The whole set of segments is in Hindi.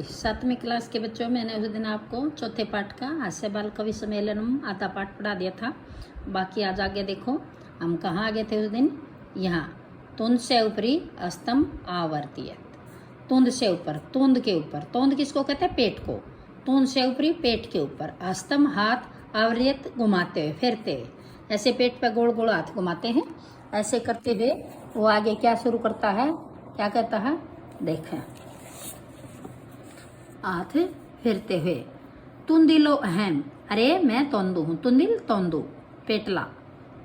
सातवीं क्लास के बच्चों, मैंने उस दिन आपको चौथे पाठ का हास्य बाल कवि सम्मेलन आधा पाठ पढ़ा दिया था। बाकी आज आगे देखो, हम कहाँ आगे थे उस दिन। यहाँ तुंद से ऊपरी अस्तम आवर्तियत। तुंद से ऊपर, तुंद के ऊपर, तुंद किसको कहते हैं? पेट को। तुंद से ऊपरी पेट के ऊपर, अस्तम हाथ आवरियत घुमाते हुए, फेरते हुए, ऐसे पेट पे गोल गोल हाथ घुमाते हैं। ऐसे करते हुए वो आगे क्या शुरू करता है, क्या कहता है, देखें। हाथ फिरते हुए, तुंदिलो अहम, अरे मैं तोंदू हूँ, तुंदिल तोंदू, पेटला,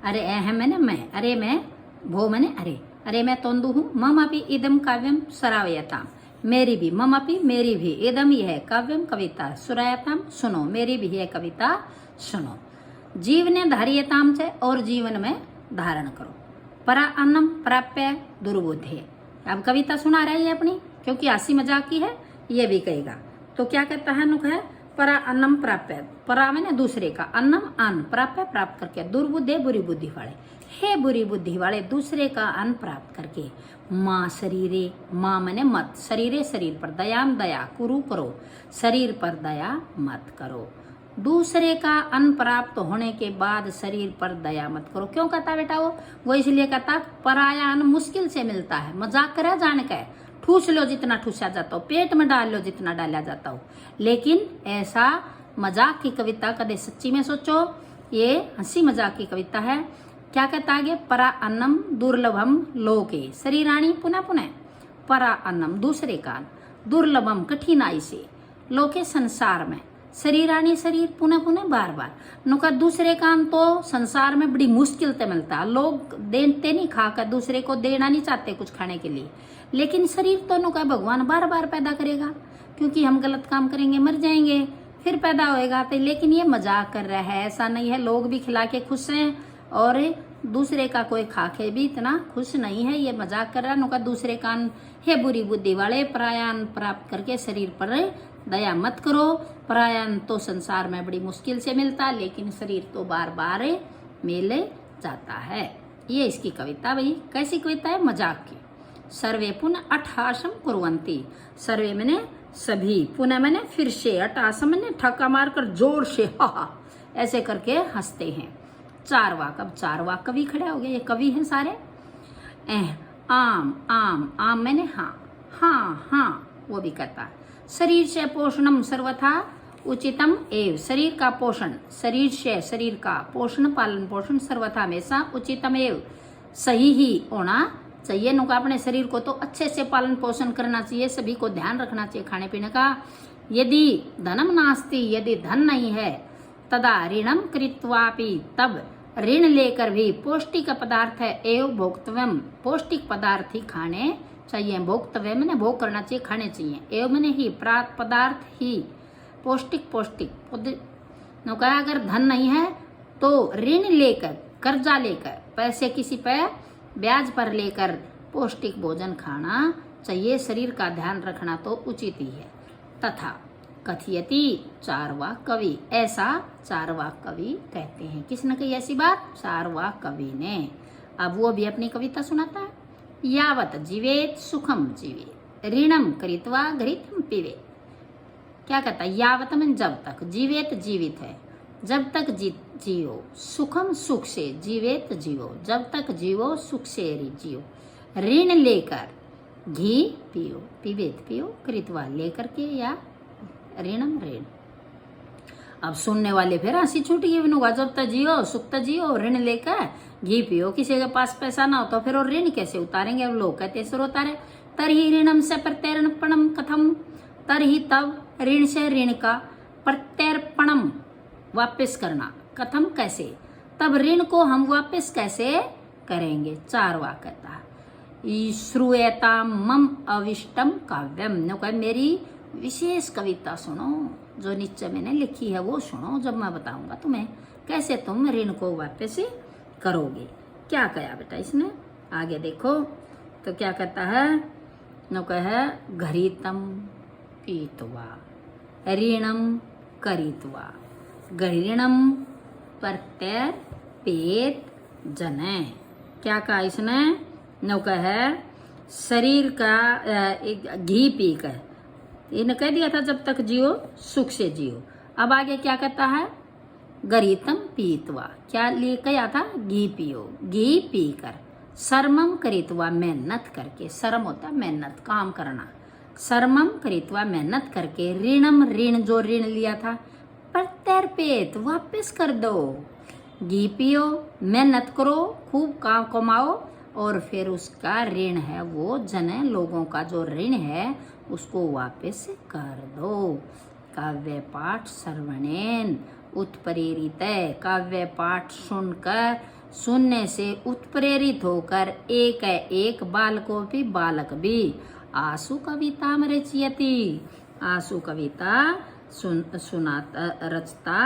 अरे अहम मैंने मैं, अरे मैं, भो मैंने अरे मैं तोंदू हूँ। मम अपि इदम काव्यम सरावयताम, मेरी भी, मम अपि मेरी भी, इदम यह काव्यम कविता, सुरायताम सुनो, मेरी भी है कविता सुनो। जीवने धारियताम से, और जीवन में धारण करो। परा अन्नम प्राप्य दुर्बुद्धि, अब कविता सुना रही है अपनी, क्योंकि हंसी मजाक की है, ये भी कहेगा। तो क्या कहता है, नुक है परा अन्नम प्राप्य, परा मैंने दूसरे का, अन्नम अन्न, प्राप्य प्राप्त करके, दुर्बुद्धे बुरी बुद्धि वाले, हे बुरी बुद्धि वाले, दूसरे का अन्न प्राप्त करके। माँ शरीरे, माँ मैंने मत, शरीरे शरीर पर, दयाम दया, कुरु करो, शरीर पर दया मत करो। दूसरे का अन्न प्राप्त होने के बाद शरीर पर दया मत करो। क्यों कहता बेटा वो इसलिए कहता, पराया अन्न मुश्किल से मिलता है, मजाक करा जान के, ठूस लो जितना ठूसा जाता हो, पेट में डाल लो जितना डाला जाता हो। लेकिन ऐसा मजाक की कविता कदे सच्ची में सोचो, ये हंसी मजाक की कविता है। क्या कहता आगे, परा अन्नम दुर्लभम लोके, शरीराणी पुनः पुनः, परा अन्नम दूसरे का, दुर्लभम कठिनाई से, लोके संसार में, शरीरानी शरीर पुनः पुनः बार बार, नुका दूसरे काम तो संसार में बड़ी मुश्किल से मिलता है। लोग देते नहीं, खाकर दूसरे को देना नहीं चाहते कुछ खाने के लिए, लेकिन शरीर तो नुका भगवान बार बार पैदा करेगा, क्योंकि हम गलत काम करेंगे मर जाएंगे, फिर पैदा होएगा। तो लेकिन ये मजाक कर रहा है, ऐसा नहीं है, लोग भी खिला के खुश हैं और दूसरे का कोई खा के भी इतना खुश नहीं है। ये मजाक कर रहा है, नुका दूसरे कान, हे बुरी बुद्धि वाले, परायान प्राप्त करके शरीर पर दया मत करो। परायण तो संसार में बड़ी मुश्किल से मिलता, लेकिन शरीर तो बार बार मिल जाता है। ये इसकी कविता भाई, कैसी कविता है, मजाक की। सर्वे पुनः अट्ठासम कुर्वन्ति, सर्वे मैंने सभी, पुनः मैंने फिर से, अट्ठासम मैंने ठक्का मारकर जोर से हा ऐसे करके हंसते हैं। चार वाक, अब चार वाक कवि खड़े हो गए, ये कवि हैं सारे। आम आम, आम मैंने हाँ, हाँ हाँ वो भी कहता है। शरीर से पोषणम सर्वथा उचितम एव, शरीर का पोषण, शरीर से शरीर का पोषण, पालन पोषण सर्वथा हमेशा उचितम एव, सही ही होना चाहिए। नुका अपने शरीर को तो अच्छे से पालन पोषण करना चाहिए, सभी को ध्यान रखना चाहिए खाने पीने का। यदि धनम नास्ति, यदि धन नहीं है, तदा ऋणम कृत्वापि, तब ऋण लेकर भी पौष्टिक पदार्थ है एव भोक्तव्यम, पौष्टिक पदार्थ ही खाने चाहिए। भोक्तव्य मैंने भोग करना चाहिए, खाने चाहिए। एव मैंने ही, प्राप्त पदार्थ ही, पौष्टिक पौष्टिक कहा, अगर धन नहीं है तो ऋण लेकर, कर्जा लेकर, पैसे किसी पे ब्याज पर लेकर पौष्टिक भोजन खाना चाहिए। शरीर का ध्यान रखना तो उचित ही है। तथा कथयति चारवाक कवि, ऐसा चारवाक कवि कहते हैं। किसने कही ऐसी बात? चारवाक कवि ने। अब वो भी अपनी कविता सुनाता है। यावत जीवेत सुखम जीवेत, ऋणम करित्वा घृतम पीवे। क्या कहता है, यावत में जब तक, जीवेत जीवित है, जब तक जियो, सुखम सुख से, जीवेत जियो, जब तक जियो सुख से जियो, ऋण लेकर घी पियो, पीवेत पियो, करित्वा लेकर के, या ऋणम ऋण। अब सुनने वाले फिर हंसी छूट गई, जब तक जियो सुख तक जियो, ऋण लेकर घी पियो। किसी के पास पैसा ना हो तो फिर और ऋण कैसे उतारेंगे? लोग कहते सर उतारे। तरही ऋणम से प्रत्यर्पणम कथम, तरही तब ऋण से ऋण का प्रत्यर्पणम वापस करना, कथम कैसे, तब ऋण को हम वापस कैसे करेंगे? चार वाक कहता है। श्रूयता मम अविष्टम काव्यम, मेरी विशेष कविता सुनो, जो नीचे मैंने लिखी है वो सुनो, जब मैं बताऊंगा तुम्हें कैसे तुम ऋण को वापस करोगे। क्या कहा बेटा इसने, आगे देखो तो क्या कहता है, है घरितम पीतवा, ऋणम करित्वा, गृणम प्रत्यय पेट जने। क्या कहा इसने, है शरीर का घी पीकर, इन्हें कह दिया था जब तक जियो सुख से जियो। अब आगे क्या कहता है, गरीतम पीतवा, क्या लिए कहा था, घी पियो, घी पी कर, शर्मम करितवा, मेहनत करके, शर्म होता है मेहनत काम करना, शर्मम करितवा मेहनत करके, ऋणम ऋण जो ऋण लिया था, प्रत्यर्पित वापस कर दो, घी पियो, मेहनत करो, खूब काम कमाओ, और फिर उसका ऋण है वो जन लोगों का जो ऋण है उसको वापस कर दो। काव्य पाठ श्रवणेन उत्प्रेरित है, काव्य पाठ सुनकर, सुनने से उत्प्रेरित होकर एक बालको भी बालक भी आसु कविता में रचयति, आसु कविता सुनाता रचता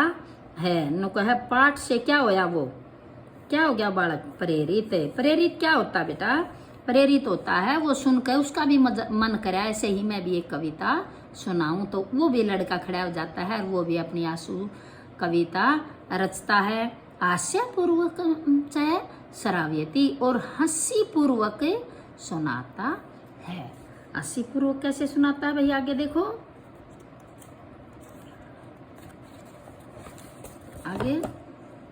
है। नु कहे पाठ से क्या होया, वो क्या हो गया बालक, प्रेरित है। प्रेरित क्या होता बेटा, प्रेरित होता है वो सुनकर उसका भी मन करे ऐसे ही मैं भी एक कविता सुनाऊं, तो वो भी लड़का खड़ा हो जाता है और वो भी अपनी आंसू कविता रचता है। हास्यपूर्वक चाहे श्राव्यति, और हंसी पूर्वक सुनाता है। हंसी पूर्वक कैसे सुनाता है भाई, आगे देखो, आगे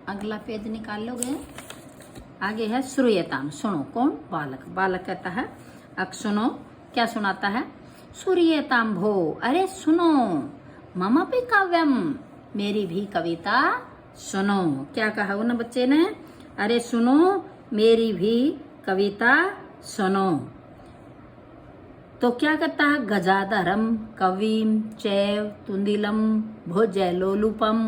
अगला पेज निकाल लोगे, आगे है श्रूयताम, सुनो, कौन, बालक, बालक कहता है अब सुनो, क्या सुनाता है, श्रूयताम भो, अरे सुनो, मम भी काव्यम, मेरी भी कविता सुनो। क्या कहा उन बच्चे ने, अरे सुनो मेरी भी कविता सुनो। तो क्या कहता है, गजाधरम कविम चैव तुंदिलम भोजलोलुपम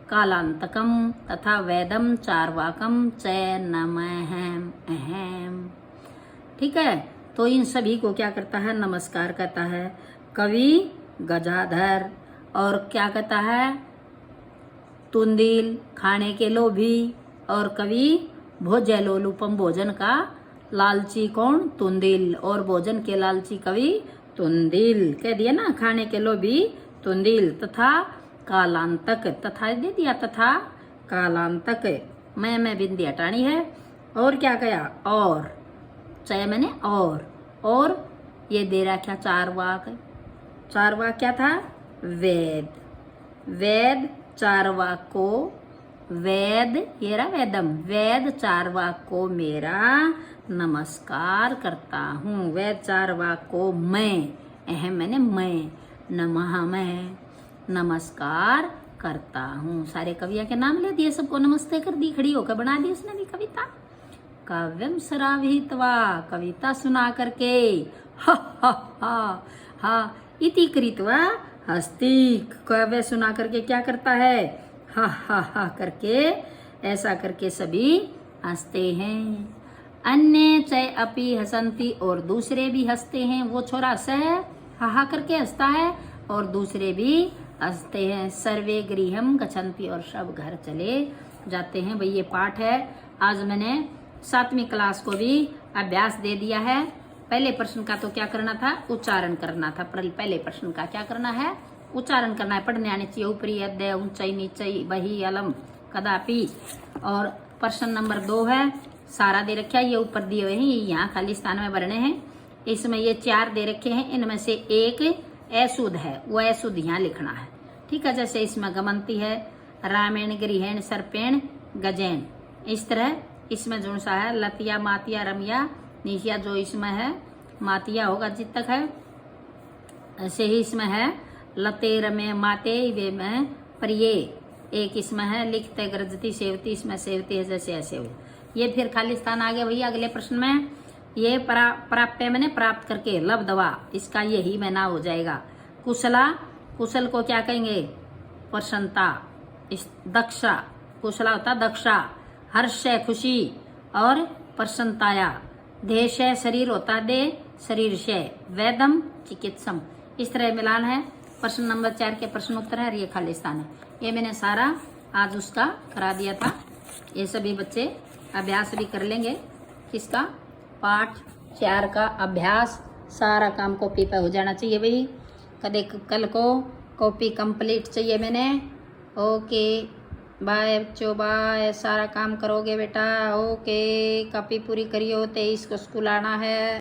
कालांतकम तथा वेदम चारवाकम चय नमहम अहम। ठीक है, तो इन सभी को क्या करता है, नमस्कार कहता है। कवि गजाधर, और क्या कहता है, तुंदिल खाने के लोभी, और कवि भोजलोलुपम भोजन का लालची कौन, तुंदिल, और भोजन के लालची कवि तुंदिल, कह दिया ना, खाने के लोभी तुंदिल, तथा कालांतक, तथा दे दिया, तथा कालांतक, मैं बिंदी हटानी है, और क्या कहा, और चाहे मैंने और ये दे रहा क्या, चार वाक, चार वाक क्या था, वेद, वेद चार वाक को, वेद ये रहा वेदम, वेद चार वाक को मेरा नमस्कार करता हूँ, वेद चार वाक को मैं, अहम मैंने मैं, नमः मैं नमस्कार करता हूँ। सारे कविया के नाम ले दिए, सबको नमस्ते कर दी, खड़ी होकर बना दी उसने भी कविता। काव्यम श्रावित्वा, कविता सुना करके, हा हा हा हा, इति कृत्वा हस्ती, काव्य सुना करके क्या करता है, हा हा हा करके, ऐसा करके सभी हंसते हैं। अन्य चय अपि हसंती, और दूसरे भी हंसते हैं, वो छोरा हंसा है, हा हा करके हंसता है, और दूसरे भी हंसते हैं। सर्वे गृहम गच्छन्ति, और सब घर चले जाते हैं। भाई ये पाठ है, आज मैंने 7वीं क्लास को भी अभ्यास दे दिया है। पहले प्रश्न का तो क्या करना था, उच्चारण करना था। पहले प्रश्न का क्या करना है, उच्चारण करना है, पढ़ने आने चाहिए, ऊपरी अध्याय ऊंचाई नीचाई बही अलम कदापि। और प्रश्न नंबर 2 है, सारा दे रखा है, ये ऊपर दिए हुए हैं, ये यहाँ खाली स्थान में भरने हैं। इसमें ये 4 दे रखे हैं, इनमें से एक अशुद्ध है, वो अशुद्ध यहाँ लिखना है। ठीक है, जैसे इसमें गमनती है, रामेण गृहेण सर्पेण गजैन, इस तरह इसमें जो सा है, लतिया मातिया रमिया निशिया, जो इसमें है मातिया होगा जित तक है, ऐसे ही इसमें है लते रमे माते वे में प्रिय, एक इसमें है लिखते गरजती सेवती, इसमें सेवती है, जैसे ऐसे हो। ये फिर खाली स्थान आ गया भैया अगले प्रश्न में। ये प्राप्य मैंने प्राप्त करके, लब दवा, इसका यही मैना हो जाएगा। कुशला, कुशल को क्या कहेंगे, प्रसन्नता, दक्षा, कुशला होता दक्षा, हर्ष है खुशी, और प्रसन्नताया, देश है शरीर होता दे, शरीर से, वेदम चिकित्सम, इस तरह मिलान है। प्रश्न नंबर 4 के प्रश्न उत्तर है, और ये खाली स्थान है। ये मैंने सारा आज उसका करा दिया था। ये सभी बच्चे अभ्यास भी कर लेंगे, किसका, पाठ 4 का अभ्यास, सारा काम कॉपी पे हो जाना चाहिए भाई। कल को कॉपी कंप्लीट चाहिए मैंने। ओके बाय बच्चों, बाय, सारा काम करोगे बेटा, ओके, कॉपी पूरी करियो, 23 को स्कूल आना है।